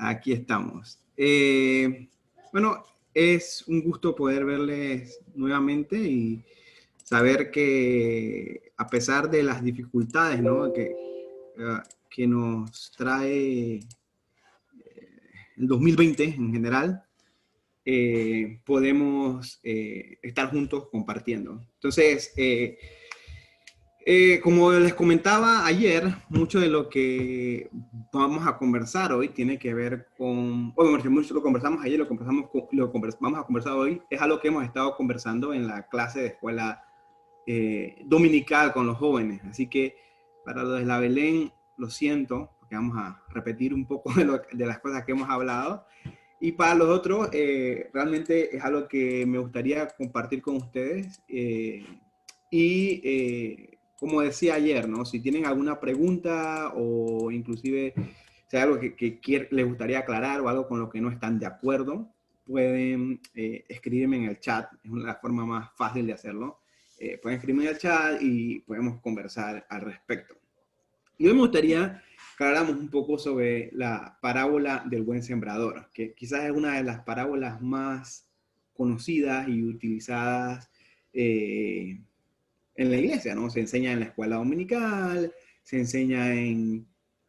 Aquí estamos. Bueno, es un gusto poder verles nuevamente y saber que a pesar de las dificultades, ¿no?, que nos trae el 2020 en general, podemos estar juntos compartiendo. Entonces, como les comentaba ayer, mucho de lo que vamos a conversar hoy tiene que ver con, bueno, mucho lo conversamos ayer, vamos a conversar hoy, es algo que hemos estado conversando en la clase de escuela dominical con los jóvenes. Así que para los de la Belén, lo siento, porque vamos a repetir un poco de las cosas que hemos hablado. Y para los otros, realmente es algo que me gustaría compartir con ustedes. Como decía ayer, ¿no?, si tienen alguna pregunta o inclusive si hay algo que les gustaría aclarar o algo con lo que no están de acuerdo, pueden escribirme en el chat. Es la forma más fácil de hacerlo. Pueden escribirme en el chat y podemos conversar al respecto. Y hoy me gustaría que habláramos un poco sobre la parábola del buen sembrador, que quizás es una de las parábolas más conocidas y utilizadas en la iglesia, ¿no? Se enseña en la escuela dominical, se enseña en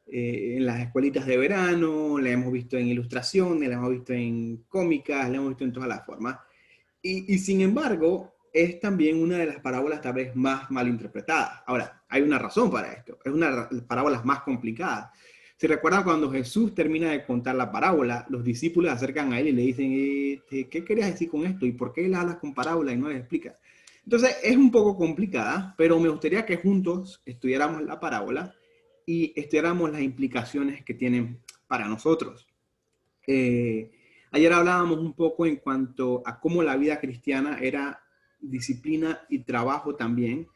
las escuelitas de verano, la hemos visto en ilustraciones, la hemos visto en cómicas, la hemos visto en todas las formas. Y sin embargo, es también una de las parábolas tal vez más mal interpretadas. Ahora, hay una razón para esto. Es una de las parábolas más complicadas. ¿Se recuerdan cuando Jesús termina de contar la parábola? Los discípulos se acercan a él y le dicen, ¿qué querías decir con esto? ¿Y por qué le hablas con parábola y no les explicas? Entonces, es un poco complicada, pero me gustaría que juntos estudiáramos la parábola y estudiáramos las implicaciones que tienen para nosotros. Ayer hablábamos un poco en cuanto a cómo la vida cristiana era disciplina y trabajo también.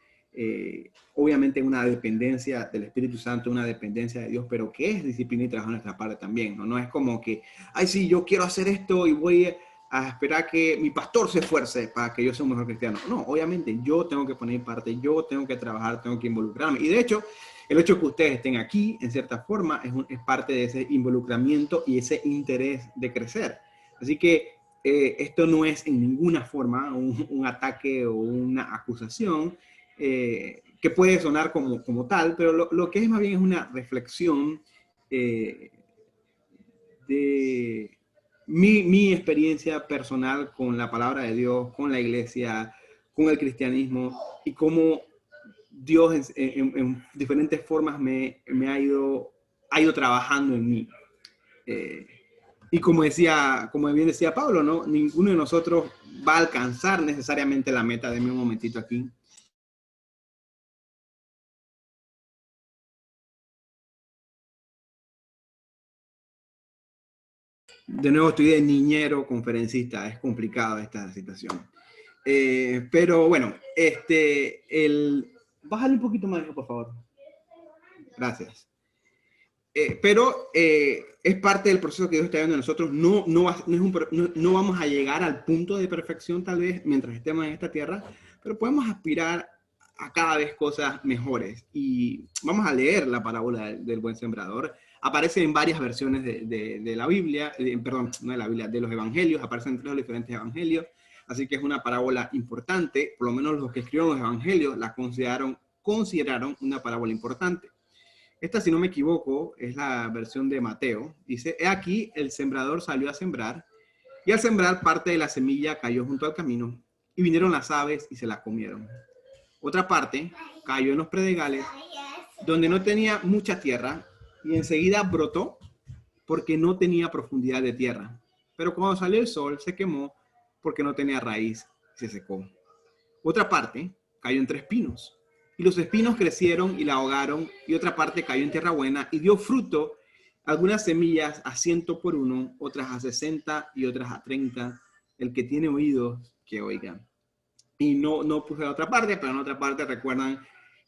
Obviamente una dependencia del Espíritu Santo, una dependencia de Dios, pero que es disciplina y trabajo en nuestra parte también, ¿no? No es como que, ay, sí, yo quiero hacer esto y voy a esperar que mi pastor se esfuerce para que yo sea un mejor cristiano. No, obviamente yo tengo que poner parte, yo tengo que trabajar, tengo que involucrarme. Y de hecho, el hecho de que ustedes estén aquí, en cierta forma, es parte de ese involucramiento y ese interés de crecer. Así que esto no es en ninguna forma un ataque o una acusación que puede sonar como tal, pero lo que es más bien es una reflexión de mi experiencia personal con la palabra de Dios, con la iglesia, con el cristianismo y cómo Dios en diferentes formas me ha ido trabajando en mí. Y como bien decía Pablo, ¿no?, ninguno de nosotros va a alcanzar necesariamente la meta. Denme un momentito aquí. De nuevo estoy de niñero conferencista, es complicada esta situación. Pero bueno, bájale un poquito más, por favor. Gracias. Pero es parte del proceso que Dios está viendo en nosotros. No vamos a llegar al punto de perfección tal vez mientras estemos en esta tierra, pero podemos aspirar a cada vez cosas mejores. Y vamos a leer la parábola del buen sembrador. Aparece en varias versiones de la Biblia, perdón, no de la Biblia, de los evangelios, aparecen en 3 diferentes evangelios. Así que es una parábola importante. Por lo menos los que escribieron los evangelios la consideraron una parábola importante. Esta, si no me equivoco, es la versión de Mateo. Dice, he aquí, el sembrador salió a sembrar, y al sembrar parte de la semilla cayó junto al camino, y vinieron las aves y se la comieron. Otra parte cayó en los predegales, donde no tenía mucha tierra, y enseguida brotó, porque no tenía profundidad de tierra. Pero cuando salió el sol, se quemó, porque no tenía raíz, y se secó. Otra parte cayó entre espinos, y los espinos crecieron y la ahogaron, y otra parte cayó en tierra buena y dio fruto, algunas semillas a 100 por uno, otras a 60 y otras a 30. El que tiene oídos, que oiga. Y no puse la otra parte, pero en otra parte recuerdan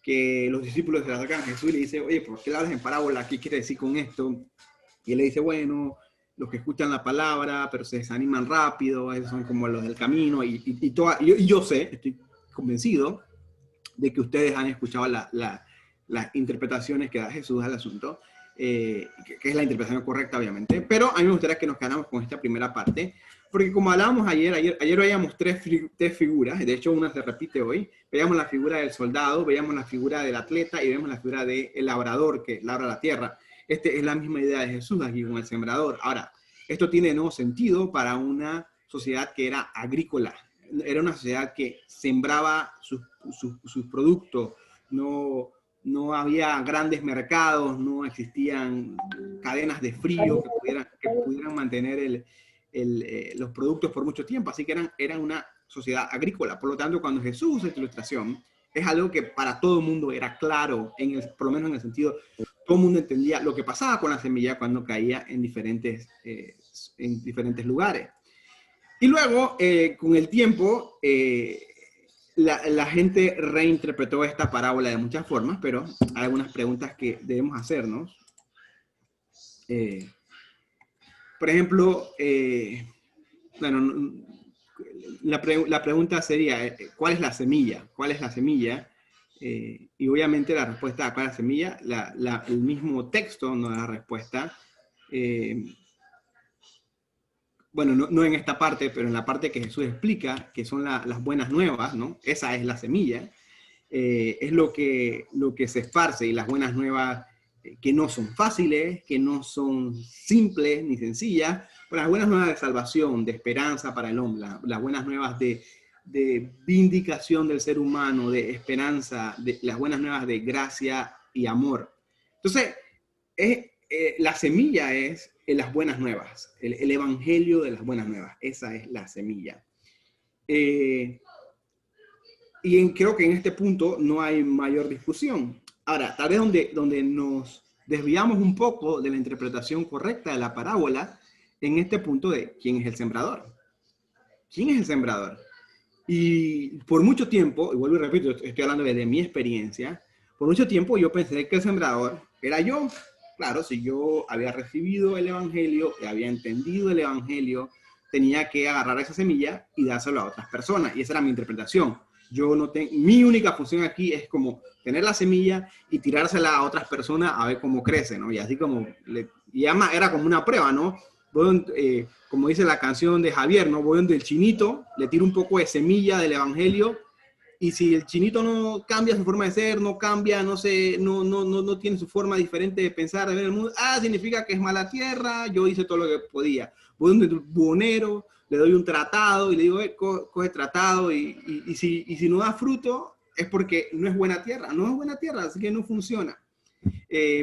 que los discípulos se le acercan a Jesús y le dicen, oye, ¿por qué le hablas en parábola? ¿Qué quiere decir con esto? Y él le dice, bueno, los que escuchan la palabra, pero se desaniman rápido, esos son como los del camino, y yo sé, estoy convencido de que ustedes han escuchado las interpretaciones que da Jesús al asunto. que es la interpretación correcta, obviamente. Pero a mí me gustaría que nos quedáramos con esta primera parte, porque como hablábamos ayer veíamos tres figuras, de hecho una se repite hoy. Veíamos la figura del soldado, veíamos la figura del atleta y vemos la figura del labrador que labra la tierra. Esta es la misma idea de Jesús aquí con el sembrador. Ahora, esto tiene nuevo sentido para una sociedad que era agrícola. Era una sociedad que sembraba sus productos, no había grandes mercados, no existían cadenas de frío que pudieran mantener los productos por mucho tiempo, así que eran una sociedad agrícola. Por lo tanto, cuando Jesús usa esta ilustración, es algo que para todo el mundo era claro, por lo menos en el sentido, todo el mundo entendía lo que pasaba con la semilla cuando caía en diferentes lugares. Y luego, con el tiempo, la gente reinterpretó esta parábola de muchas formas, pero hay algunas preguntas que debemos hacernos. Por ejemplo, bueno, la pregunta sería, ¿cuál es la semilla? ¿Cuál es la semilla? Y obviamente la respuesta a cuál es la semilla, el mismo texto no da la respuesta. Bueno, no en esta parte, pero en la parte que Jesús explica, que son las buenas nuevas, ¿no? Esa es la semilla. Es lo que se esparce, y las buenas nuevas que no son fáciles, que no son simples ni sencillas, pero las buenas nuevas de salvación, de esperanza para el hombre, las buenas nuevas de vindicación del ser humano, de esperanza, las buenas nuevas de gracia y amor. Entonces, la semilla es las buenas nuevas, el evangelio de las buenas nuevas. Esa es la semilla. Y creo que en este punto no hay mayor discusión. Ahora, tal vez donde nos desviamos un poco de la interpretación correcta de la parábola, en este punto de quién es el sembrador. ¿Quién es el sembrador? Y por mucho tiempo, y vuelvo y repito, estoy hablando de mi experiencia, por mucho tiempo yo pensé que el sembrador era yo. Claro, si yo había recibido el evangelio y había entendido el evangelio, tenía que agarrar esa semilla y dárselo a otras personas. Y esa era mi interpretación. Mi única función aquí es como tener la semilla y tirársela a otras personas a ver cómo crece, ¿no? Y así como, y además era como una prueba, ¿no? Como dice la canción de Javier, ¿no? Voy donde el chinito, le tiro un poco de semilla del evangelio, y si el chinito no cambia su forma de ser, no cambia, no tiene su forma diferente de pensar, de ver el mundo, significa que es mala tierra, yo hice todo lo que podía. Voy donde el buhonero, le doy un tratado y le digo, coge tratado, y si no da fruto, es porque no es buena tierra, así que no funciona.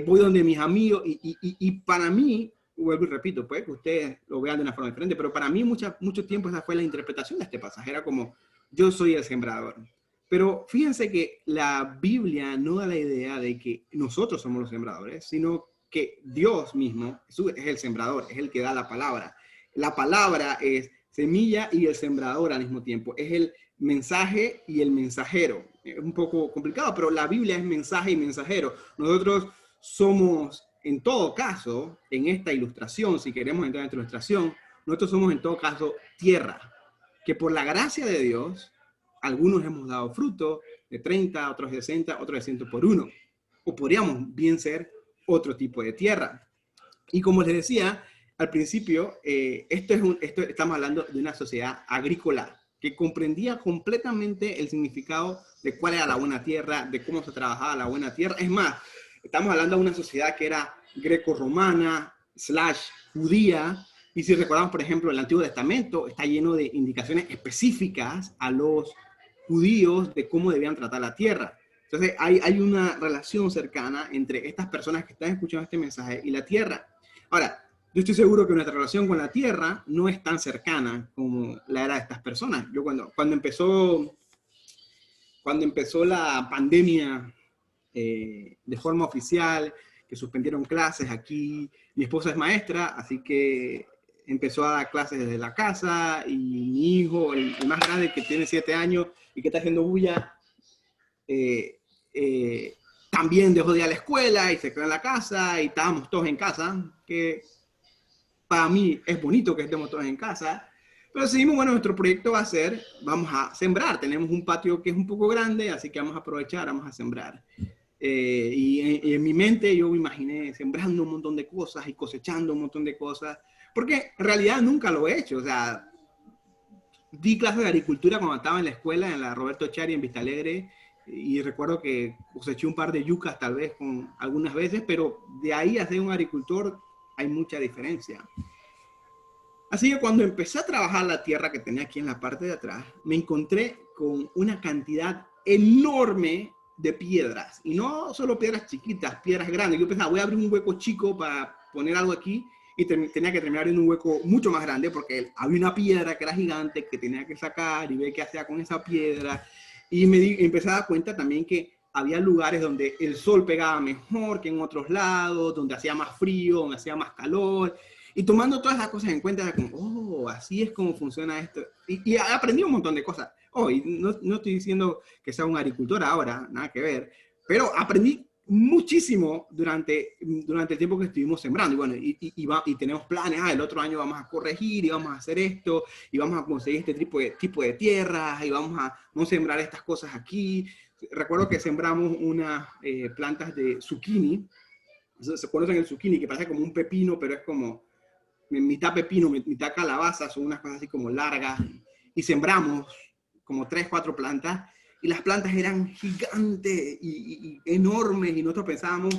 Voy donde mis amigos, y para mí, vuelvo y repito, puede que ustedes lo vean de una forma diferente, pero para mí mucho tiempo esa fue la interpretación de este pasaje, era como, yo soy el sembrador. Pero fíjense que la Biblia no da la idea de que nosotros somos los sembradores, sino que Dios mismo es el sembrador, es el que da la palabra. La palabra es semilla y el sembrador al mismo tiempo. Es el mensaje y el mensajero. Es un poco complicado, pero la Biblia es mensaje y mensajero. Nosotros somos, en todo caso, en esta ilustración, si queremos entrar en esta ilustración, nosotros somos en todo caso tierra, que por la gracia de Dios, algunos hemos dado fruto de 30, otros de 60, otros de 100 por uno. O podríamos bien ser otro tipo de tierra. Y como les decía al principio, estamos hablando de una sociedad agrícola que comprendía completamente el significado de cuál era la buena tierra, de cómo se trabajaba la buena tierra. Es más, estamos hablando de una sociedad que era greco-romana / judía. Y si recordamos, por ejemplo, el Antiguo Testamento está lleno de indicaciones específicas a los judíos de cómo debían tratar la tierra. Entonces hay una relación cercana entre estas personas que están escuchando este mensaje y la tierra. Ahora, yo estoy seguro que nuestra relación con la tierra no es tan cercana como la era de estas personas. Yo cuando empezó la pandemia de forma oficial, que suspendieron clases aquí, mi esposa es maestra, así que empezó a dar clases desde la casa, y mi hijo, el más grande, que tiene 7 años y que está haciendo bulla, también dejó de ir a la escuela y se quedó en la casa, y estábamos todos en casa, que para mí es bonito que estemos todos en casa, pero decidimos, bueno, nuestro proyecto va a ser, vamos a sembrar, tenemos un patio que es un poco grande, así que vamos a aprovechar, vamos a sembrar. Y en mi mente yo me imaginé sembrando un montón de cosas y cosechando un montón de cosas, porque en realidad nunca lo he hecho. O sea, di clases de agricultura cuando estaba en la escuela, en la Roberto Chari en Vista Alegre, y recuerdo que coseché un par de yucas tal vez con algunas veces, pero de ahí a ser un agricultor hay mucha diferencia. Así que cuando empecé a trabajar la tierra que tenía aquí en la parte de atrás, me encontré con una cantidad enorme de piedras. Y no solo piedras chiquitas, piedras grandes. Yo pensaba, voy a abrir un hueco chico para poner algo aquí. Y tenía que terminar en un hueco mucho más grande porque había una piedra que era gigante que tenía que sacar y ver qué hacía con esa piedra. Y empecé a dar cuenta también que había lugares donde el sol pegaba mejor que en otros lados, donde hacía más frío, donde hacía más calor. Y tomando todas las cosas en cuenta, era como, oh, así es como funciona esto. Y aprendí un montón de cosas. Oh, y no estoy diciendo que sea un agricultor ahora, nada que ver, pero aprendí muchísimo durante el tiempo que estuvimos sembrando. Y bueno, y tenemos planes, el otro año vamos a corregir y vamos a hacer esto, y vamos a conseguir este tipo de tierras, y vamos a no sembrar estas cosas aquí. Recuerdo que sembramos unas plantas de zucchini. Se conocen el zucchini, que parece como un pepino, pero es como mitad pepino, mitad calabaza, son unas cosas así como largas, y sembramos como 3, 4 plantas, y las plantas eran gigantes y enormes, y nosotros pensábamos,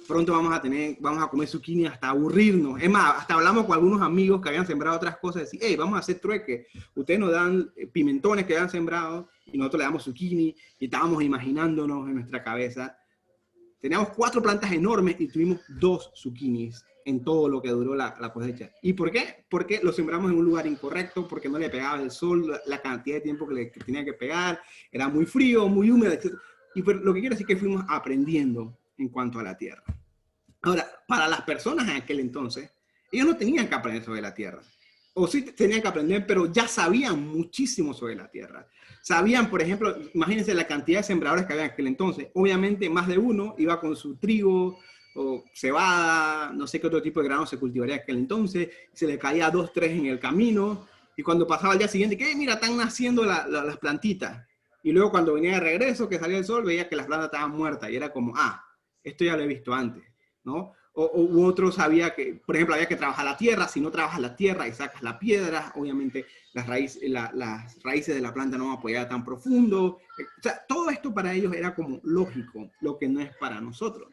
pronto vamos a comer zucchini hasta aburrirnos. Es más, hasta hablamos con algunos amigos que habían sembrado otras cosas, y decir, hey, vamos a hacer trueque, ustedes nos dan pimentones que habían sembrado, y nosotros le damos zucchini, y estábamos imaginándonos en nuestra cabeza. Teníamos 4 plantas enormes y tuvimos 2 zucchinis en todo lo que duró la cosecha. ¿Y por qué? Porque lo sembramos en un lugar incorrecto, porque no le pegaba el sol, la cantidad de tiempo que tenía que pegar, era muy frío, muy húmedo, etc. Y lo que quiero decir es que fuimos aprendiendo en cuanto a la tierra. Ahora, para las personas en aquel entonces, ellos no tenían que aprender sobre la tierra. O sí tenían que aprender, pero ya sabían muchísimo sobre la tierra. Sabían, por ejemplo, imagínense la cantidad de sembradores que había en aquel entonces. Obviamente, más de uno iba con su trigo o cebada, no sé qué otro tipo de grano se cultivaría en aquel entonces. Se le caía 2, 3 en el camino. Y cuando pasaba el día siguiente, que mira, están naciendo las plantitas. Y luego cuando venía de regreso, que salía el sol, veía que las plantas estaban muertas. Y era como, esto ya lo he visto antes, ¿no? U otro sabía que, por ejemplo, había que trabajar la tierra. Si no trabajas la tierra y sacas la piedra, obviamente las raíces de la planta no van a apoyar tan profundo. O sea, todo esto para ellos era como lógico, lo que no es para nosotros.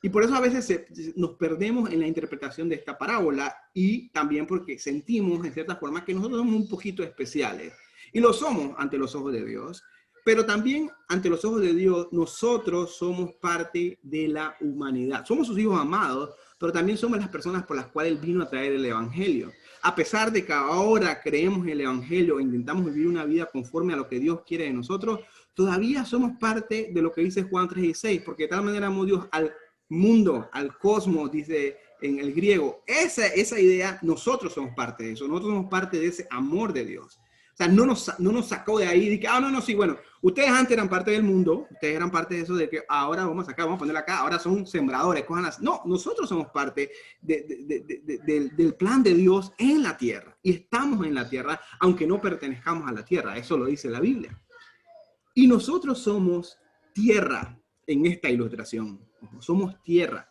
Y por eso a veces nos perdemos en la interpretación de esta parábola, y también porque sentimos, en cierta forma, que nosotros somos un poquito especiales. Y lo somos ante los ojos de Dios. Pero también ante los ojos de Dios, nosotros somos parte de la humanidad. Somos sus hijos amados, pero también somos las personas por las cuales Él vino a traer el Evangelio. A pesar de que ahora creemos en el Evangelio e intentamos vivir una vida conforme a lo que Dios quiere de nosotros, todavía somos parte de lo que dice Juan 3:16, porque de tal manera amó Dios al mundo, al cosmos, dice en el griego. Esa idea, nosotros somos parte de eso. Nosotros somos parte de ese amor de Dios. O sea, no nos sacó de ahí, de que, no, sí, bueno, ustedes antes eran parte del mundo, ustedes eran parte de eso, de que ahora vamos a ponerla acá, ahora son sembradores, cojan las... No, nosotros somos parte del plan de Dios en la tierra, y estamos en la tierra, aunque no pertenezcamos a la tierra, eso lo dice la Biblia. Y nosotros somos tierra en esta ilustración, somos tierra.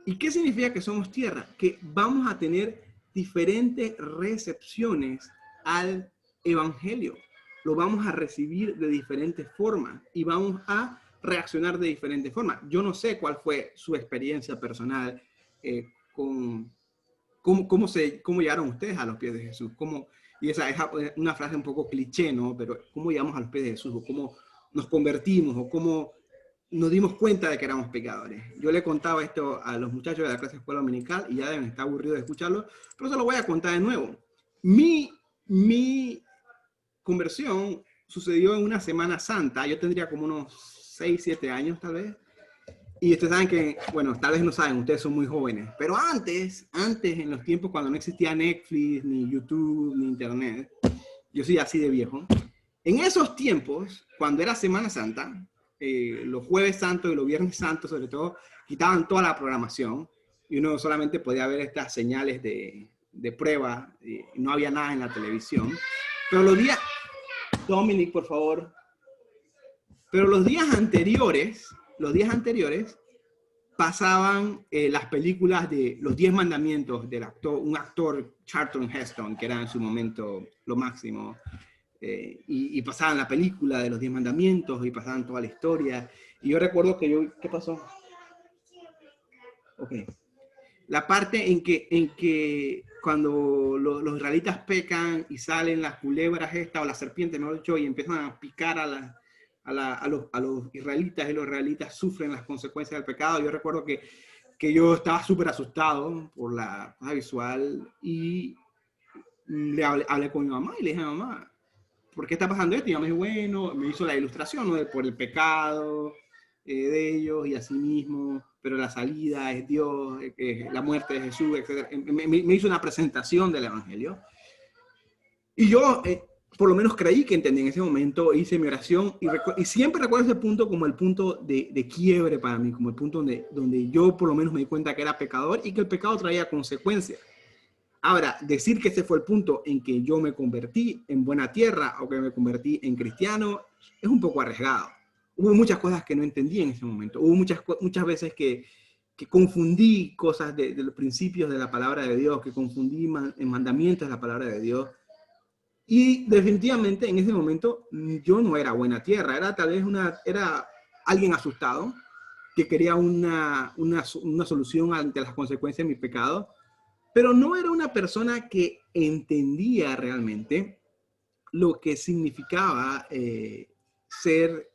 ¿Y qué significa que somos tierra? Que vamos a tener diferentes recepciones al Evangelio. Lo vamos a recibir de diferentes formas y vamos a reaccionar de diferentes formas. Yo no sé cuál fue su experiencia personal con cómo llegaron ustedes a los pies de Jesús. Y esa es una frase un poco cliché, ¿no? Pero ¿cómo llegamos a los pies de Jesús? ¿O cómo nos convertimos? ¿O cómo nos dimos cuenta de que éramos pecadores? Yo le contaba esto a los muchachos de la clase de escuela dominical y ya deben estar aburridos de escucharlo, pero se lo voy a contar de nuevo. Mi conversión sucedió en una Semana Santa. Yo tendría como unos 6, 7 años tal vez. Y ustedes saben que, bueno, tal vez no saben, ustedes son muy jóvenes, pero antes en los tiempos cuando no existía Netflix, ni YouTube, ni Internet, yo soy así de viejo, en esos tiempos, cuando era Semana Santa, los jueves santos y los viernes santos sobre todo, quitaban toda la programación y uno solamente podía ver estas señales de prueba, y no había nada en la televisión. Pero los días, Dominic, por favor, pero los días anteriores los días anteriores pasaban las películas de los 10 mandamientos del actor, un actor, Charlton Heston, que era en su momento lo máximo, y pasaban la película de los 10 mandamientos y pasaban toda la historia. Y yo recuerdo que ¿qué pasó? Ok. La parte en que cuando los israelitas pecan y salen las culebras estas, o las serpientes, mejor dicho, y empiezan a picar a los israelitas, y los israelitas sufren las consecuencias del pecado. Yo recuerdo que yo estaba súper asustado por la cosa visual, y hablé con mi mamá y le dije: mamá, ¿por qué está pasando esto? Y ella me dijo, bueno, me hizo la ilustración, ¿no? Por el pecado de ellos y así mismo, pero la salida es Dios, la muerte de Jesús, etc. Me hizo una presentación del Evangelio. Y yo, por lo menos creí que entendí en ese momento, hice mi oración, y siempre recuerdo ese punto como el punto de quiebre para mí, como el punto donde yo por lo menos me di cuenta que era pecador y que el pecado traía consecuencias. Ahora, decir que ese fue el punto en que yo me convertí en buena tierra o que me convertí en cristiano es un poco arriesgado. Hubo muchas cosas que no entendí en ese momento. Hubo muchas veces que confundí cosas de los principios de la palabra de Dios, que confundí mandamientos de la palabra de Dios. Y definitivamente en ese momento yo no era buena tierra, era tal vez era alguien asustado que quería una solución ante las consecuencias de mi pecado, pero no era una persona que entendía realmente lo que significaba ser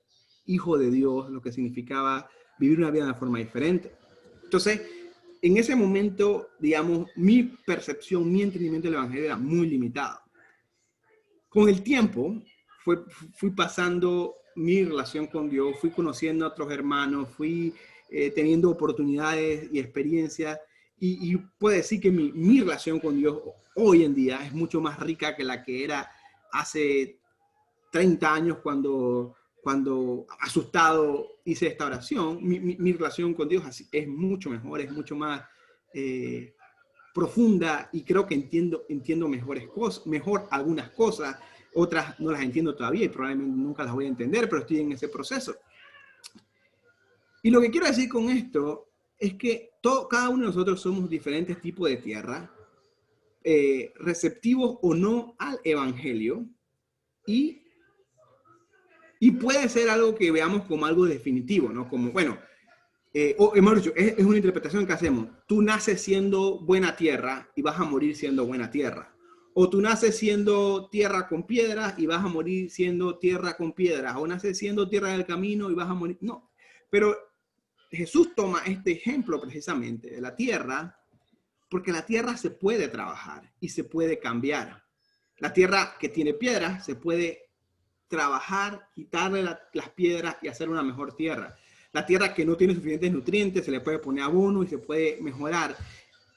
hijo de Dios, lo que significaba vivir una vida de una forma diferente. Entonces, en ese momento, digamos, mi percepción, mi entendimiento del Evangelio era muy limitado. Con el tiempo, fui pasando mi relación con Dios, fui conociendo a otros hermanos, fui teniendo oportunidades y experiencias, y puedo decir que mi relación con Dios hoy en día es mucho más rica que la que era hace 30 años cuando asustado hice esta oración. Mi relación con Dios es mucho mejor, es mucho más profunda, y creo que entiendo mejor algunas cosas, otras no las entiendo todavía y probablemente nunca las voy a entender, pero estoy en ese proceso. Y lo que quiero decir con esto es que cada uno de nosotros somos diferentes tipos de tierra, receptivos o no al Evangelio, y puede ser algo que veamos como algo definitivo, ¿no? Como, bueno, o hemos dicho, es una interpretación que hacemos. Tú naces siendo buena tierra y vas a morir siendo buena tierra. O tú naces siendo tierra con piedras y vas a morir siendo tierra con piedras. O naces siendo tierra del camino y vas a morir. No. Pero Jesús toma este ejemplo precisamente de la tierra, porque la tierra se puede trabajar y se puede cambiar. La tierra que tiene piedras se puede trabajar, quitarle las piedras y hacer una mejor tierra. La tierra que no tiene suficientes nutrientes se le puede poner abono y se puede mejorar.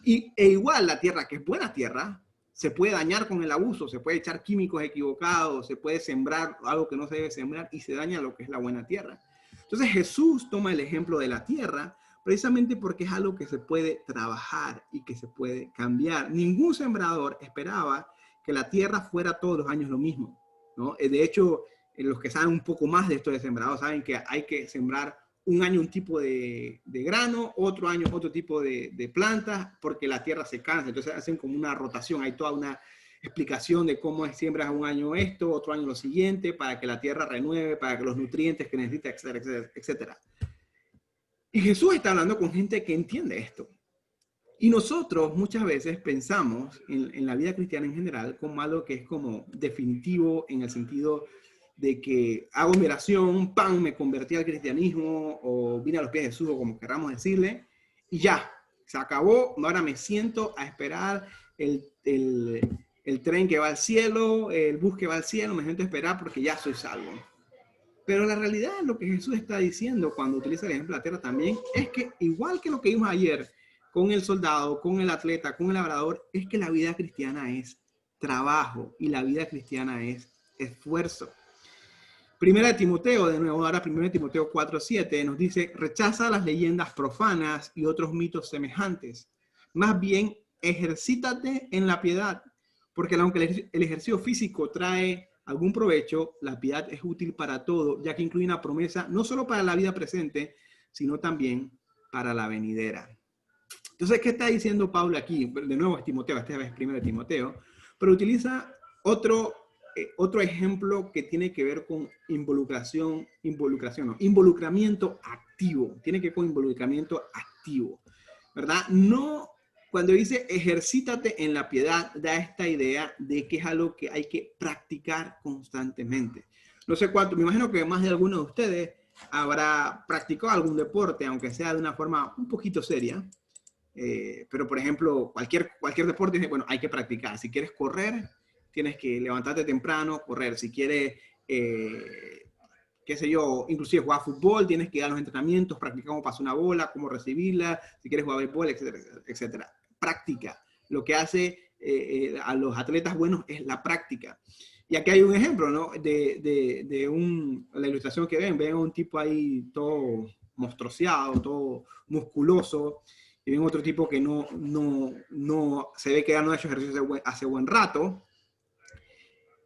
E igual la tierra que es buena tierra se puede dañar con el abuso, se puede echar químicos equivocados, se puede sembrar algo que no se debe sembrar y se daña lo que es la buena tierra. Entonces Jesús toma el ejemplo de la tierra precisamente porque es algo que se puede trabajar y que se puede cambiar. Ningún sembrador esperaba que la tierra fuera todos los años lo mismo, ¿no? De hecho, los que saben un poco más de esto de sembrado saben que hay que sembrar un año un tipo de grano, otro año otro tipo de plantas, porque la tierra se cansa. Entonces hacen como una rotación, hay toda una explicación de cómo siembras un año esto, otro año lo siguiente, para que la tierra renueve, para que los nutrientes que necesita, etcétera, etcétera, etcétera. Y Jesús está hablando con gente que entiende esto. Y nosotros muchas veces pensamos en la vida cristiana en general como algo que es como definitivo, en el sentido de que hago mi oración, ¡pam!, me convertí al cristianismo, o vine a los pies de Jesús, o como queramos decirle, y ya, se acabó. Ahora me siento a esperar el tren que va al cielo, el bus que va al cielo, me siento a esperar porque ya soy salvo. Pero la realidad, lo que Jesús está diciendo cuando utiliza el ejemplo de la tierra también, es que igual que lo que vimos ayer con el soldado, con el atleta, con el labrador, es que la vida cristiana es trabajo y la vida cristiana es esfuerzo. Primera de Timoteo, de nuevo, ahora Primera de Timoteo 4:7 nos dice: rechaza las leyendas profanas y otros mitos semejantes. Más bien, ejercítate en la piedad, porque aunque el ejercicio físico trae algún provecho, la piedad es útil para todo, ya que incluye una promesa no solo para la vida presente, sino también para la venidera. Entonces, ¿qué está diciendo Pablo aquí? De nuevo es Timoteo, esta vez primero de Timoteo, pero utiliza otro ejemplo que tiene que ver con involucramiento activo. Tiene que ver con involucramiento activo, ¿verdad? No, cuando dice ejercítate en la piedad, da esta idea de que es algo que hay que practicar constantemente. No sé cuánto, me imagino que más de alguno de ustedes habrá practicado algún deporte, aunque sea de una forma un poquito seria. Pero, por ejemplo, cualquier deporte, bueno, hay que practicar. Si quieres correr, tienes que levantarte temprano, correr. Si quieres, qué sé yo, inclusive jugar fútbol, tienes que ir a los entrenamientos, practicar cómo pasar una bola, cómo recibirla, si quieres jugar béisbol, etcétera, etcétera. Práctica. Lo que hace a los atletas buenos es la práctica. Y aquí hay un ejemplo, ¿no? La ilustración que ven a un tipo ahí todo monstruoseado, todo musculoso, y ven otro tipo que no se ve que ya no ha hecho ejercicio hace buen rato.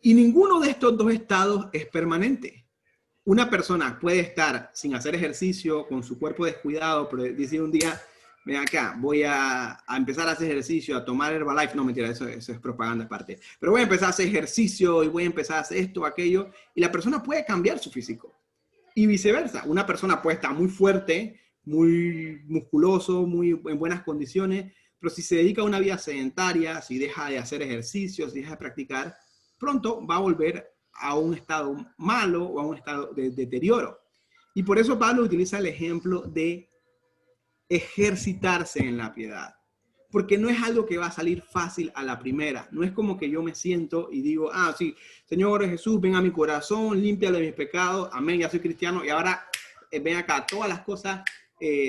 Y ninguno de estos dos estados es permanente. Una persona puede estar sin hacer ejercicio, con su cuerpo descuidado, pero decir un día, ven acá, voy a empezar a hacer ejercicio, a tomar Herbalife. No, mentira, eso es propaganda aparte. Pero voy a empezar a hacer ejercicio y voy a empezar a hacer esto, aquello. Y la persona puede cambiar su físico. Y viceversa. Una persona puede estar muy fuerte, muy musculoso, muy en buenas condiciones, pero si se dedica a una vida sedentaria, si deja de hacer ejercicios, si deja de practicar, pronto va a volver a un estado malo o a un estado de deterioro. Y por eso Pablo utiliza el ejemplo de ejercitarse en la piedad. Porque no es algo que va a salir fácil a la primera. No es como que yo me siento y digo, sí, Señor Jesús, ven a mi corazón, límpiale mis pecados, amén, ya soy cristiano y ahora ven acá, todas las cosas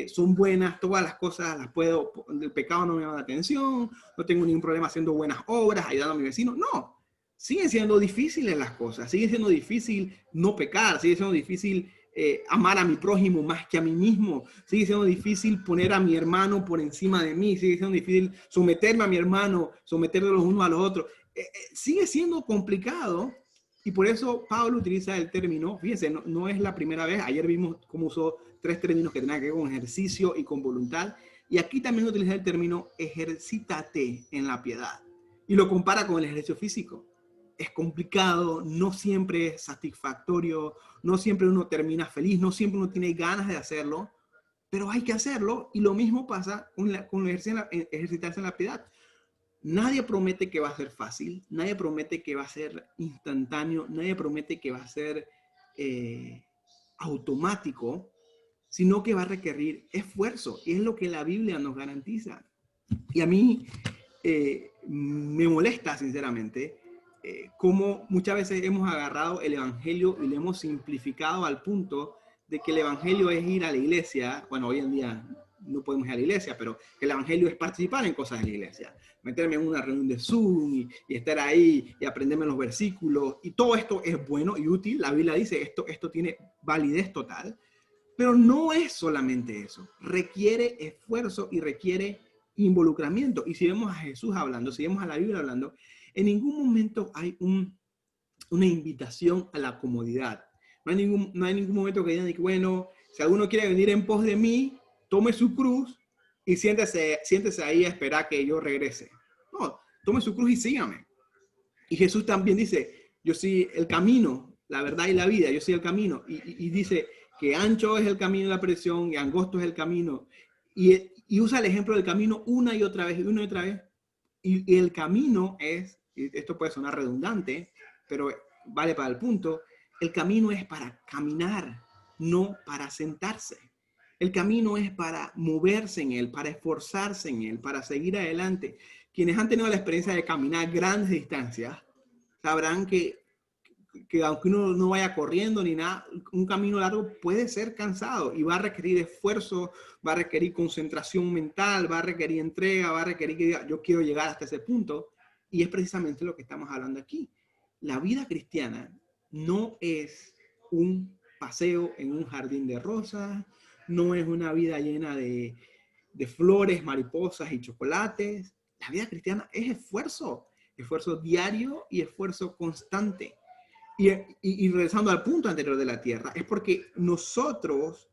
son buenas, todas las cosas las puedo, el pecado no me llama la atención, no tengo ningún problema haciendo buenas obras, ayudando a mi vecino. No, siguen siendo difíciles las cosas, sigue siendo difícil no pecar, sigue siendo difícil amar a mi prójimo más que a mí mismo, sigue siendo difícil poner a mi hermano por encima de mí, sigue siendo difícil someterme a mi hermano, someterme los unos a los otros. Sigue siendo complicado y por eso Pablo utiliza el término, fíjense, no es la primera vez, ayer vimos cómo usó 3 términos que tenían que ver con ejercicio y con voluntad, y aquí también utiliza el término ejercítate en la piedad y lo compara con el ejercicio físico. Es complicado, no siempre es satisfactorio, no siempre uno termina feliz, no siempre uno tiene ganas de hacerlo, pero hay que hacerlo y lo mismo pasa con ejercitarse en la piedad. Nadie promete que va a ser fácil, nadie promete que va a ser instantáneo, nadie promete que va a ser automático, sino que va a requerir esfuerzo y es lo que la Biblia nos garantiza. Y a mí me molesta sinceramente cómo muchas veces hemos agarrado el evangelio y lo hemos simplificado al punto de que el evangelio es ir a la iglesia. Bueno, hoy en día no podemos ir a la iglesia, pero el evangelio es participar en cosas de la iglesia. Meterme en una reunión de Zoom y estar ahí y aprenderme los versículos. Y todo esto es bueno y útil. La Biblia dice esto tiene validez total. Pero no es solamente eso. Requiere esfuerzo y requiere involucramiento. Y si vemos a Jesús hablando, si vemos a la Biblia hablando, en ningún momento hay una invitación a la comodidad. No hay ningún momento que digan que, bueno, si alguno quiere venir en pos de mí, tome su cruz y siéntese ahí a esperar que yo regrese. No, tome su cruz y sígame. Y Jesús también dice, yo soy el camino, la verdad y la vida, yo soy el camino. Y dice que ancho es el camino de la perdición y angosto es el camino. Y usa el ejemplo del camino una y otra vez, una y otra vez. Y el camino es, y esto puede sonar redundante, pero vale para el punto, el camino es para caminar, no para sentarse. El camino es para moverse en él, para esforzarse en él, para seguir adelante. Quienes han tenido la experiencia de caminar grandes distancias, sabrán que aunque uno no vaya corriendo ni nada, un camino largo puede ser cansado y va a requerir esfuerzo, va a requerir concentración mental, va a requerir entrega, va a requerir que diga, yo quiero llegar hasta ese punto. Y es precisamente lo que estamos hablando aquí. La vida cristiana no es un paseo en un jardín de rosas, no es una vida llena de flores, mariposas y chocolates. La vida cristiana es esfuerzo diario y esfuerzo constante. Y regresando al punto anterior de la tierra, es porque nosotros,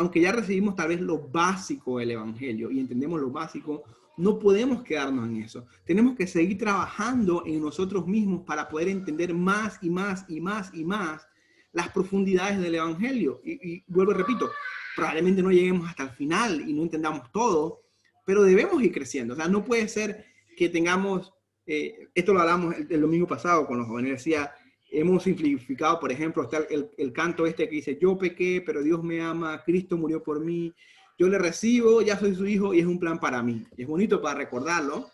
aunque ya recibimos tal vez lo básico del evangelio y entendemos lo básico, no podemos quedarnos en eso. Tenemos que seguir trabajando en nosotros mismos para poder entender más y más y más y más las profundidades del evangelio. Y vuelvo y repito, probablemente no lleguemos hasta el final y no entendamos todo, pero debemos ir creciendo. O sea, no puede ser que tengamos, esto lo hablamos el domingo pasado con los jóvenes, decía, hemos simplificado, por ejemplo, está el canto este que dice, yo pequé, pero Dios me ama, Cristo murió por mí, yo le recibo, ya soy su hijo y es un plan para mí. Y es bonito para recordarlo.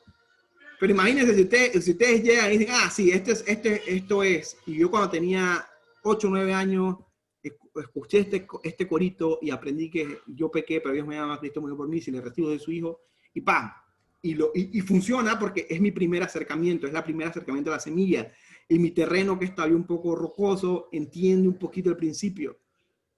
Pero imagínense si ustedes llegan y dicen, ah, sí, esto es. Y yo cuando tenía 8 o 9 años, escuché este corito y aprendí que yo pequé, pero Dios me ama, Cristo murió por mí, si le recibo de su hijo, y ¡pam! Y funciona porque es mi primer acercamiento, es la primera acercamiento a la semilla. Y mi terreno que está un poco rocoso entiende un poquito el principio.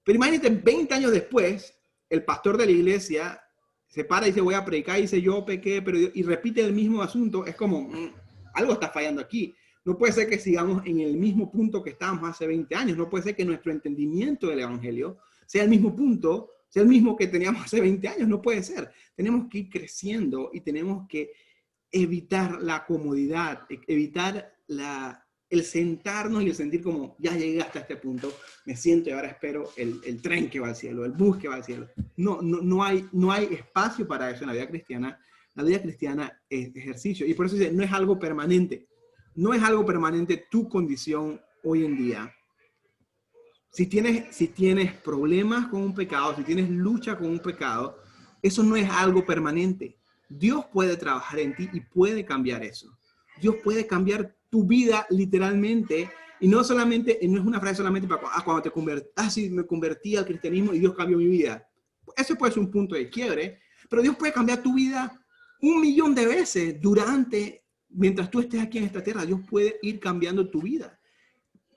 Pero imagínate, 20 años después, el pastor de la iglesia se para y dice, voy a predicar, y dice, yo pequé, pero y repite el mismo asunto. Es como, algo está fallando aquí. No puede ser que sigamos en el mismo punto que estábamos hace 20 años. No puede ser que nuestro entendimiento del evangelio sea el mismo punto, sea el mismo que teníamos hace 20 años. No puede ser. Tenemos que ir creciendo y tenemos que evitar la comodidad, evitar el sentarnos y el sentir como, ya llegué hasta este punto, me siento y ahora espero el tren que va al cielo, el bus que va al cielo. No hay espacio para eso en la vida cristiana. La vida cristiana es ejercicio. Y por eso dice, no es algo permanente. No es algo permanente tu condición hoy en día. Si tienes problemas con un pecado, si tienes lucha con un pecado, eso no es algo permanente. Dios puede trabajar en ti y puede cambiar eso. Dios puede cambiar tu vida literalmente, y no es una frase solamente para cuando te convertás, y me convertí al cristianismo y Dios cambió mi vida. Eso puede ser un punto de quiebre, pero Dios puede cambiar tu vida 1.000.000 de veces mientras tú estés aquí en esta tierra. Dios puede ir cambiando tu vida.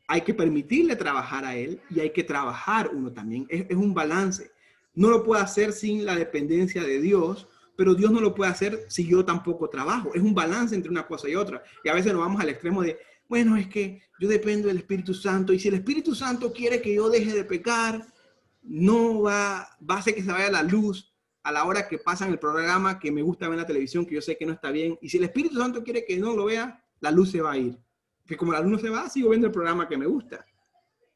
Hay que permitirle trabajar a Él y hay que trabajar uno también. Es un balance. No lo puedo hacer sin la dependencia de Dios, pero Dios no lo puede hacer si yo tampoco trabajo. Es un balance entre una cosa y otra. Y a veces nos vamos al extremo de, bueno, es que yo dependo del Espíritu Santo y si el Espíritu Santo quiere que yo deje de pecar, no va a hacer que se vaya la luz a la hora que pasan el programa que me gusta ver en la televisión, que yo sé que no está bien. Y si el Espíritu Santo quiere que no lo vea, la luz se va a ir. Que como la luz no se va, sigo viendo el programa que me gusta.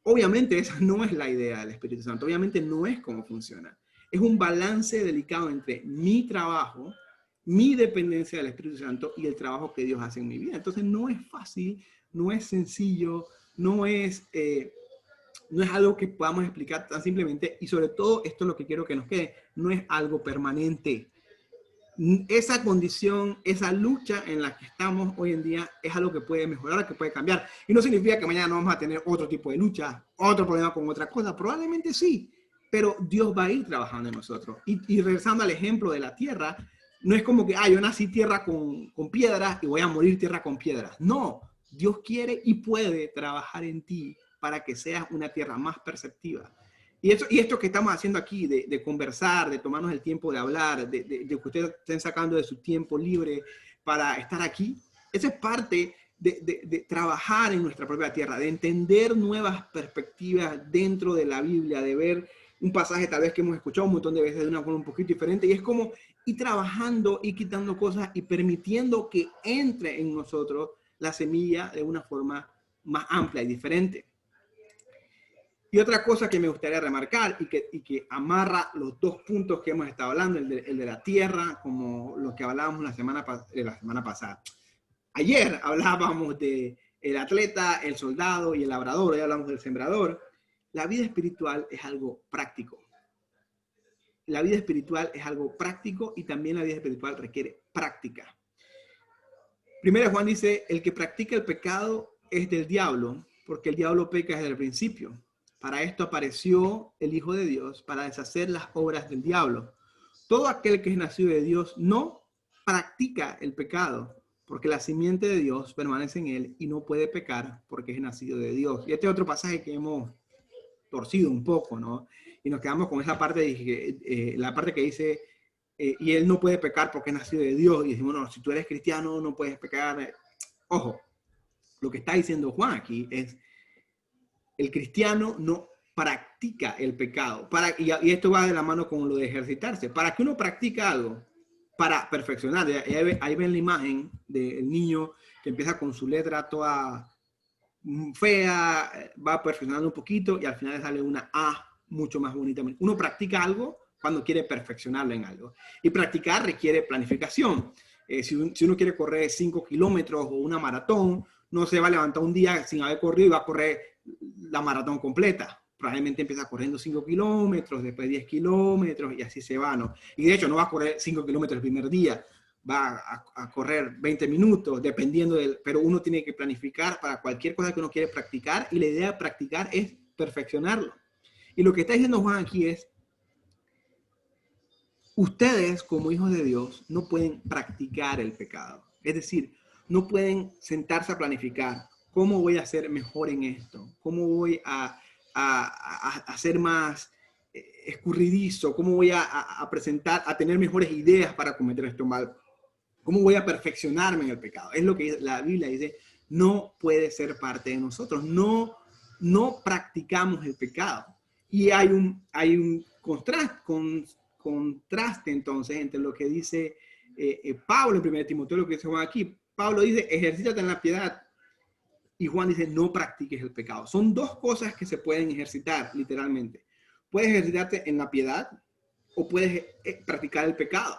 Obviamente esa no es la idea del Espíritu Santo. Obviamente no es cómo funciona. Es un balance delicado entre mi trabajo, mi dependencia del Espíritu Santo y el trabajo que Dios hace en mi vida. Entonces no es fácil, no es sencillo, no es algo que podamos explicar tan simplemente. Y sobre todo, esto es lo que quiero que nos quede, no es algo permanente. Esa condición, esa lucha en la que estamos hoy en día es algo que puede mejorar, que puede cambiar. Y no significa que mañana no vamos a tener otro tipo de lucha, otro problema con otra cosa. Probablemente sí, pero Dios va a ir trabajando en nosotros. Y regresando al ejemplo de la tierra, no es como que, yo nací tierra con piedras y voy a morir tierra con piedras. No, Dios quiere y puede trabajar en ti para que seas una tierra más perceptiva. Y esto que estamos haciendo aquí, de conversar, de tomarnos el tiempo de hablar, de que ustedes estén sacando de su tiempo libre para estar aquí, eso es parte de trabajar en nuestra propia tierra, de entender nuevas perspectivas dentro de la Biblia, de ver un pasaje tal vez que hemos escuchado un montón de veces de una forma un poquito diferente, y es como ir trabajando y quitando cosas y permitiendo que entre en nosotros la semilla de una forma más amplia y diferente. Y otra cosa que me gustaría remarcar y que amarra los dos puntos que hemos estado hablando, el de la tierra, como lo que hablábamos la semana pasada. Ayer hablábamos de el atleta, el soldado y el labrador, hoy hablamos del sembrador. La vida espiritual es algo práctico. La vida espiritual es algo práctico y también la vida espiritual requiere práctica. Primero Juan dice, el que practica el pecado es del diablo, porque el diablo peca desde el principio. Para esto apareció el Hijo de Dios, para deshacer las obras del diablo. Todo aquel que es nacido de Dios no practica el pecado, porque la simiente de Dios permanece en él y no puede pecar porque es nacido de Dios. Y este es otro pasaje que hemos torcido un poco, ¿no? Y nos quedamos con esa parte, la parte que dice, y él no puede pecar porque es nacido de Dios. Y decimos, no, si tú eres cristiano no puedes pecar. Ojo, lo que está diciendo Juan aquí es, el cristiano no practica el pecado. Y esto va de la mano con lo de ejercitarse. Para que uno practica algo, para perfeccionar. Ahí ven la imagen del niño que empieza con su letra toda fea, va perfeccionando un poquito y al final le sale una A mucho más bonita. Uno practica algo cuando quiere perfeccionarlo en algo. Y practicar requiere planificación. Si uno quiere correr 5 kilómetros o una maratón, no se va a levantar un día sin haber corrido y va a correr la maratón completa. Probablemente empieza corriendo 5 kilómetros, después 10 kilómetros y así se va, ¿no? Y de hecho no va a correr 5 kilómetros el primer día, va a correr 20 minutos, dependiendo pero uno tiene que planificar para cualquier cosa que uno quiere practicar y la idea de practicar es perfeccionarlo. Y lo que está diciendo Juan aquí es, ustedes como hijos de Dios no pueden practicar el pecado. Es decir, no pueden sentarse a planificar cómo voy a ser mejor en esto, cómo voy a ser más escurridizo, cómo voy a presentar, a tener mejores ideas para cometer esto mal, cómo voy a perfeccionarme en el pecado. Es lo que la Biblia dice, no puede ser parte de nosotros, no practicamos el pecado. Y hay un contraste entonces entre lo que dice Pablo en 1 Timoteo, lo que dice Juan aquí. Pablo dice, ejercítate en la piedad. Y Juan dice, no practiques el pecado. Son dos cosas que se pueden ejercitar, literalmente. Puedes ejercitarte en la piedad o puedes practicar el pecado.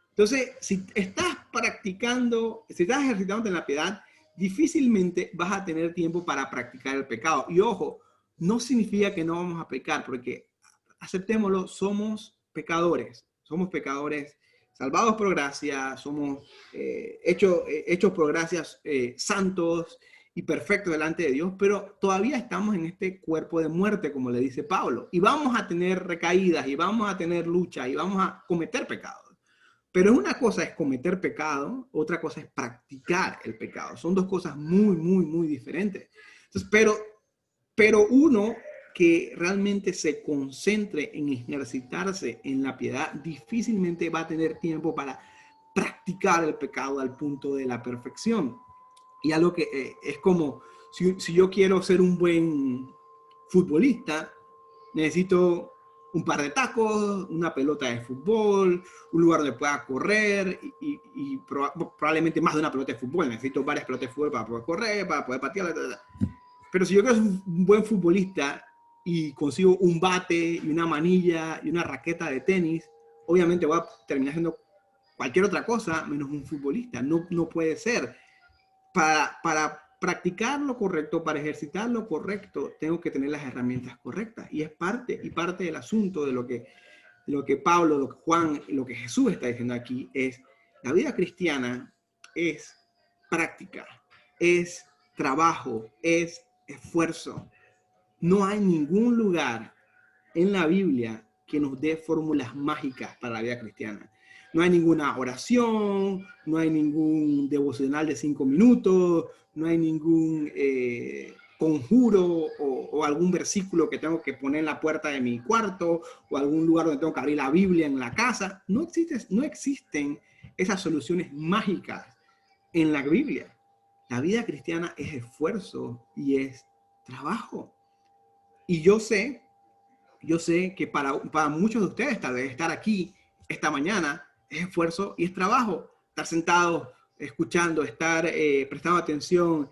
Entonces, si estás ejercitándote en la piedad, difícilmente vas a tener tiempo para practicar el pecado. Y ojo, no significa que no vamos a pecar, porque aceptémoslo, somos pecadores salvados por gracia, somos hechos por gracia, santos y perfectos delante de Dios, pero todavía estamos en este cuerpo de muerte, como le dice Pablo, y vamos a tener recaídas, y vamos a tener lucha, y vamos a cometer pecados. Pero una cosa es cometer pecado, otra cosa es practicar el pecado. Son dos cosas muy, muy, muy diferentes. Entonces, pero uno que realmente se concentre en ejercitarse en la piedad, difícilmente va a tener tiempo para practicar el pecado al punto de la perfección. Y algo que es como, si yo quiero ser un buen futbolista, necesito un par de tacos, una pelota de fútbol, un lugar donde pueda correr y probablemente más de una pelota de fútbol. Necesito varias pelotas de fútbol para poder correr, para poder patear. Pero si yo quiero ser un buen futbolista y consigo un bate y una manilla y una raqueta de tenis, obviamente voy a terminar siendo cualquier otra cosa menos un futbolista. No puede ser. Para practicar lo correcto, para ejercitar lo correcto, tengo que tener las herramientas correctas. Y es parte del asunto de lo que Pablo, lo que Juan, lo que Jesús está diciendo aquí es, la vida cristiana es práctica, es trabajo, es esfuerzo. No hay ningún lugar en la Biblia que nos dé fórmulas mágicas para la vida cristiana. No hay ninguna oración, no hay ningún devocional de 5 minutos, no hay ningún conjuro o algún versículo que tengo que poner en la puerta de mi cuarto o algún lugar donde tengo que abrir la Biblia en la casa. No existen esas soluciones mágicas en la Biblia. La vida cristiana es esfuerzo y es trabajo. Y yo sé que para muchos de ustedes tal vez estar aquí esta mañana es esfuerzo y es trabajo. Estar sentado, escuchando, estar prestando atención,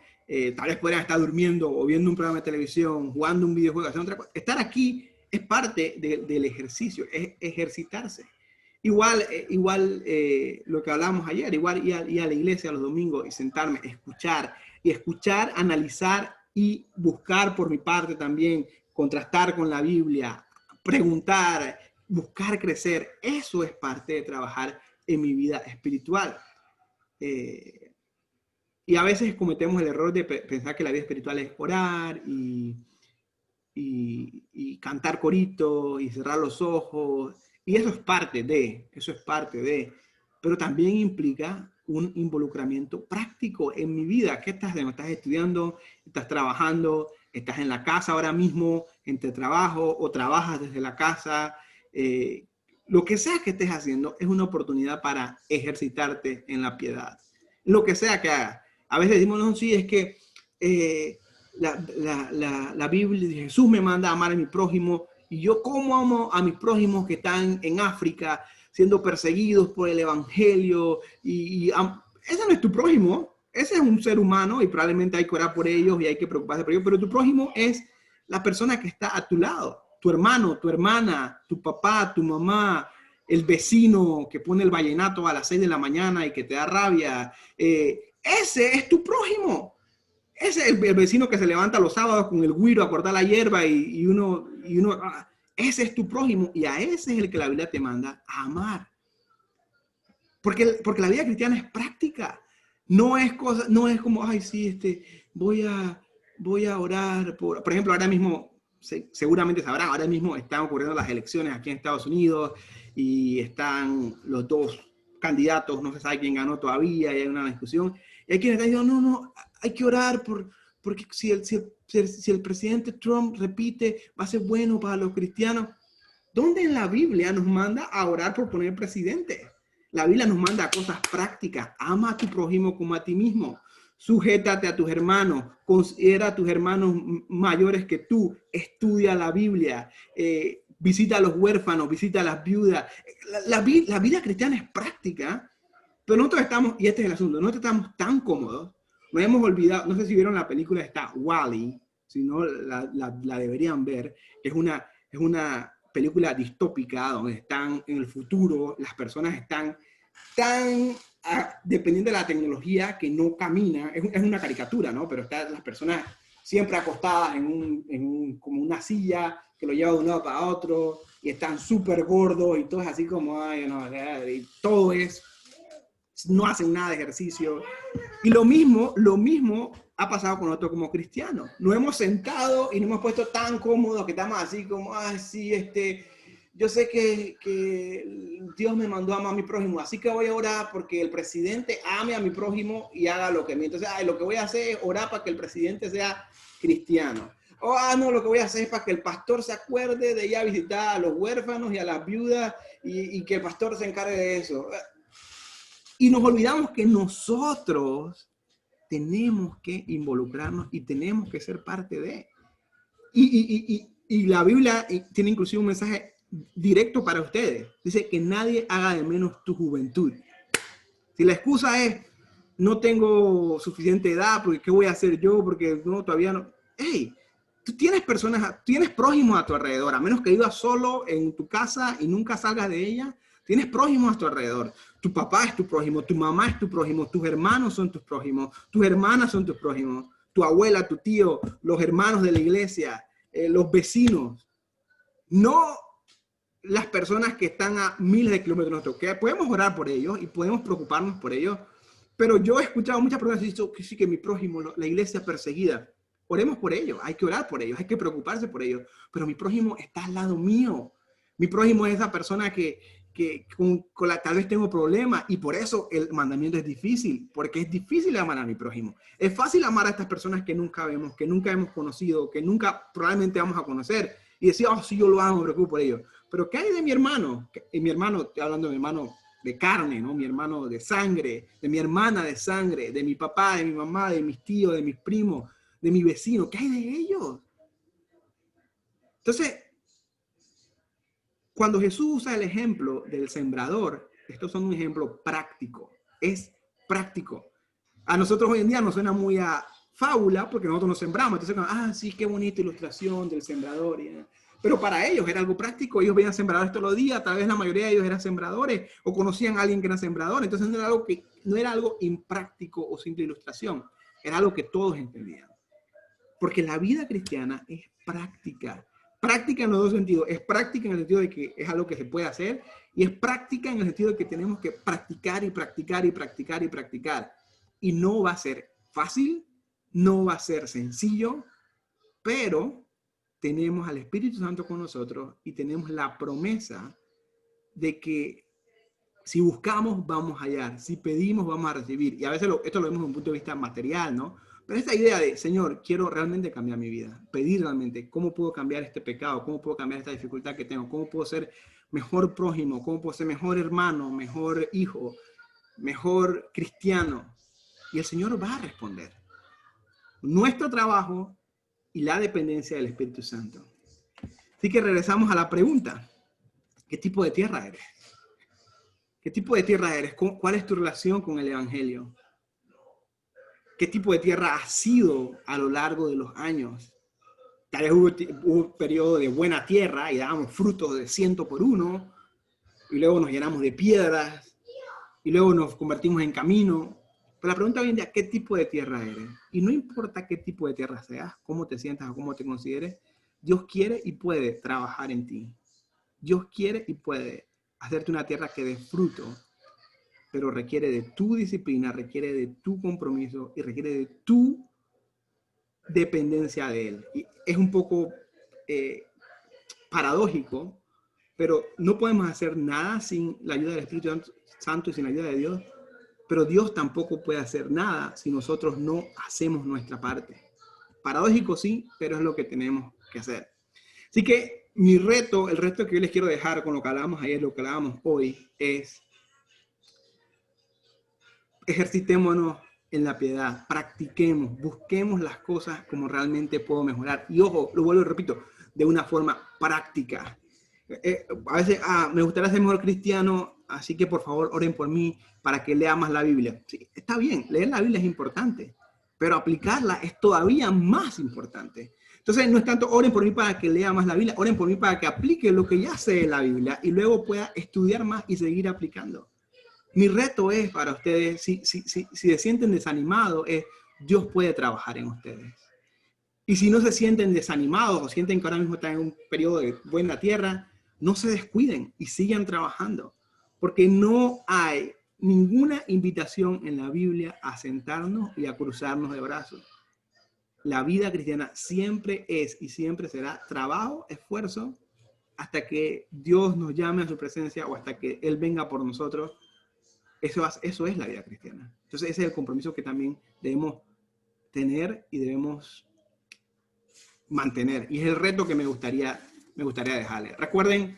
tal vez podrían estar durmiendo o viendo un programa de televisión, jugando un videojuego, haciendo otra cosa. Estar aquí es parte del ejercicio, es ejercitarse. Igual lo que hablábamos ayer, igual ir a la iglesia los domingos y sentarme, escuchar, analizar y buscar por mi parte también, contrastar con la Biblia, preguntar, buscar crecer. Eso es parte de trabajar en mi vida espiritual. Y a veces cometemos el error de pensar que la vida espiritual es orar y cantar corito y cerrar los ojos. Y eso es parte de, pero también implica un involucramiento práctico en mi vida. ¿Qué estás haciendo? ¿Estás estudiando? ¿Estás trabajando? ¿Estás en la casa ahora mismo entre trabajo o trabajas desde la casa? Lo que sea que estés haciendo es una oportunidad para ejercitarte en la piedad. Lo que sea que hagas. A veces decimos, no, sí, es que la Biblia, Jesús me manda a amar a mi prójimo, y yo cómo amo a mis prójimos que están en África siendo perseguidos por el evangelio, ese no es tu prójimo, ese es un ser humano y probablemente hay que orar por ellos y hay que preocuparse por ellos, pero tu prójimo es la persona que está a tu lado, tu hermano, tu hermana, tu papá, tu mamá, el vecino que pone el vallenato a las 6 de la mañana y que te da rabia. Ese es tu prójimo. Ese es el vecino que se levanta los sábados con el güiro a cortar la hierba y uno, ese es tu prójimo y a ese es el que la Biblia te manda a amar. Porque la vida cristiana es práctica. No es como, ay, sí, voy a orar por ejemplo, ahora mismo, seguramente sabrán, ahora mismo están ocurriendo las elecciones aquí en Estados Unidos y están los dos candidatos, no se sabe quién ganó todavía, y hay una discusión. Y hay quienes están diciendo, no, hay que orar porque si el presidente Trump repite, va a ser bueno para los cristianos. ¿Dónde en la Biblia nos manda a orar por poner presidente? La Biblia nos manda cosas prácticas. Ama a tu prójimo como a ti mismo. Sujétate a tus hermanos. Considera a tus hermanos mayores que tú. Estudia la Biblia. Visita a los huérfanos. Visita a las viudas. La vida cristiana es práctica. Pero nosotros estamos, y este es el asunto, nosotros estamos tan cómodos. Nos hemos olvidado, no sé si vieron la película esta Wall-E, si no la deberían ver. Es una película distópica donde están en el futuro, las personas están tan dependiendo de la tecnología que no camina, es una caricatura, ¿no? Pero están las personas siempre acostadas como una silla que lo lleva de un lado para otro y están súper gordos y todo es así como, ay, no, y todo no hacen nada de ejercicio. Y lo mismo ha pasado con nosotros como cristianos. Nos hemos sentado y nos hemos puesto tan cómodos que estamos así como, ay, sí, yo sé que Dios me mandó a amar a mi prójimo, así que voy a orar porque el presidente ame a mi prójimo y haga lo que me... Entonces, lo que voy a hacer es orar para que el presidente sea cristiano. No, lo que voy a hacer es para que el pastor se acuerde de ir a visitar a los huérfanos y a las viudas y que el pastor se encargue de eso. Y nos olvidamos que nosotros tenemos que involucrarnos y tenemos que ser parte de. Y la Biblia tiene inclusive un mensaje directo para ustedes. Dice que nadie haga de menos tu juventud. Si la excusa es, no tengo suficiente edad, porque ¿qué voy a hacer yo? Porque no, todavía no. Hey, tú tienes prójimos a tu alrededor, a menos que vivas solo en tu casa y nunca salgas de ella. Tienes prójimos a tu alrededor. Tu papá es tu prójimo, tu mamá es tu prójimo, tus hermanos son tus prójimos, tus hermanas son tus prójimos, tu abuela, tu tío, los hermanos de la iglesia, los vecinos. No las personas que están a miles de kilómetros de nosotros, que podemos orar por ellos y podemos preocuparnos por ellos, pero yo he escuchado muchas personas que dicen que sí, que mi prójimo, la iglesia perseguida. Oremos por ellos, hay que orar por ellos, hay que preocuparse por ellos, pero mi prójimo está al lado mío. Mi prójimo es esa persona que con la tal vez tengo problemas y por eso el mandamiento es difícil, porque es difícil amar a mi prójimo. Es fácil amar a estas personas que nunca vemos, que nunca hemos conocido, que nunca probablemente vamos a conocer y decir, sí, yo lo amo, me preocupo por ellos. Pero ¿qué hay de mi hermano? Y mi hermano, estoy hablando de mi hermano de carne, ¿no? Mi hermano de sangre, de mi hermana de sangre, de mi papá, de mi mamá, de mis tíos, de mis primos, de mi vecino. ¿Qué hay de ellos? Entonces, cuando Jesús usa el ejemplo del sembrador, estos son un ejemplo práctico. Es práctico. A nosotros hoy en día nos suena muy a fábula porque nosotros nos sembramos. Entonces, sí, qué bonita ilustración del sembrador. Pero para ellos era algo práctico. Ellos veían sembradores todos los días. Tal vez la mayoría de ellos eran sembradores o conocían a alguien que era sembrador. Entonces no era algo impráctico o simple ilustración. Era algo que todos entendían. Porque la vida cristiana es práctica. Práctica en los dos sentidos. Es práctica en el sentido de que es algo que se puede hacer y es práctica en el sentido de que tenemos que practicar y practicar y practicar y practicar. Y no va a ser fácil, no va a ser sencillo, pero tenemos al Espíritu Santo con nosotros y tenemos la promesa de que si buscamos, vamos a hallar. Si pedimos, vamos a recibir. Y a veces esto lo vemos desde un punto de vista material, ¿no? Pero esta idea de, Señor, quiero realmente cambiar mi vida, pedir realmente cómo puedo cambiar este pecado, cómo puedo cambiar esta dificultad que tengo, cómo puedo ser mejor prójimo, cómo puedo ser mejor hermano, mejor hijo, mejor cristiano. Y el Señor va a responder. Nuestro trabajo y la dependencia del Espíritu Santo. Así que regresamos a la pregunta. ¿Qué tipo de tierra eres? ¿Qué tipo de tierra eres? ¿Cuál es tu relación con el Evangelio? ¿Qué tipo de tierra has sido a lo largo de los años? Tal vez hubo un periodo de buena tierra y dábamos frutos de 100 por 1, y luego nos llenamos de piedras, y luego nos convertimos en camino. Pero la pregunta hoy en día, ¿qué tipo de tierra eres? Y no importa qué tipo de tierra seas, cómo te sientas o cómo te consideres, Dios quiere y puede trabajar en ti. Dios quiere y puede hacerte una tierra que dé fruto, pero requiere de tu disciplina, requiere de tu compromiso y requiere de tu dependencia de Él. Y es un poco paradójico, pero no podemos hacer nada sin la ayuda del Espíritu Santo y sin la ayuda de Dios, pero Dios tampoco puede hacer nada si nosotros no hacemos nuestra parte. Paradójico sí, pero es lo que tenemos que hacer. Así que mi reto, el reto que yo les quiero dejar con lo que hablábamos ayer, lo que hablábamos hoy, es ejercitémonos en la piedad, practiquemos, busquemos las cosas como realmente puedo mejorar. Y ojo, lo vuelvo y repito, de una forma práctica. A veces, me gustaría ser mejor cristiano, así que por favor oren por mí para que lea más la Biblia. Sí, está bien, leer la Biblia es importante, pero aplicarla es todavía más importante. Entonces, no es tanto oren por mí para que lea más la Biblia, oren por mí para que aplique lo que ya sé de la Biblia y luego pueda estudiar más y seguir aplicando. Mi reto es para ustedes, si se sienten desanimados, es Dios puede trabajar en ustedes. Y si no se sienten desanimados o sienten que ahora mismo están en un periodo de buena tierra, no se descuiden y sigan trabajando. Porque no hay ninguna invitación en la Biblia a sentarnos y a cruzarnos de brazos. La vida cristiana siempre es y siempre será trabajo, esfuerzo, hasta que Dios nos llame a su presencia o hasta que Él venga por nosotros. Eso es la vida cristiana. Entonces ese es el compromiso que también debemos tener y debemos mantener. Y es el reto que me gustaría dejarle. Recuerden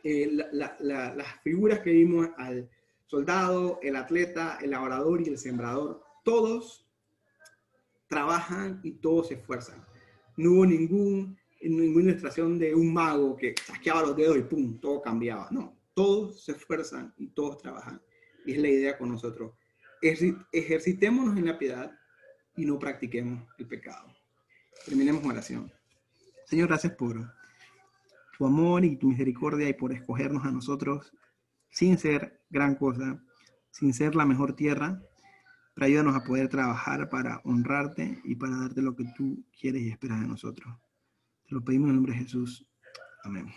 las figuras que vimos: al soldado, el atleta, el labrador y el sembrador. Todos trabajan y todos se esfuerzan. No hubo ninguna ilustración de un mago que chasqueaba los dedos y ¡pum!, todo cambiaba. No, todos se esfuerzan y todos trabajan. Y es la idea con nosotros. Ejercitémonos en la piedad y no practiquemos el pecado. Terminemos con oración. Señor, gracias por tu amor y tu misericordia y por escogernos a nosotros sin ser gran cosa, sin ser la mejor tierra, pero ayúdanos a poder trabajar para honrarte y para darte lo que tú quieres y esperas de nosotros. Te lo pedimos en el nombre de Jesús. Amén.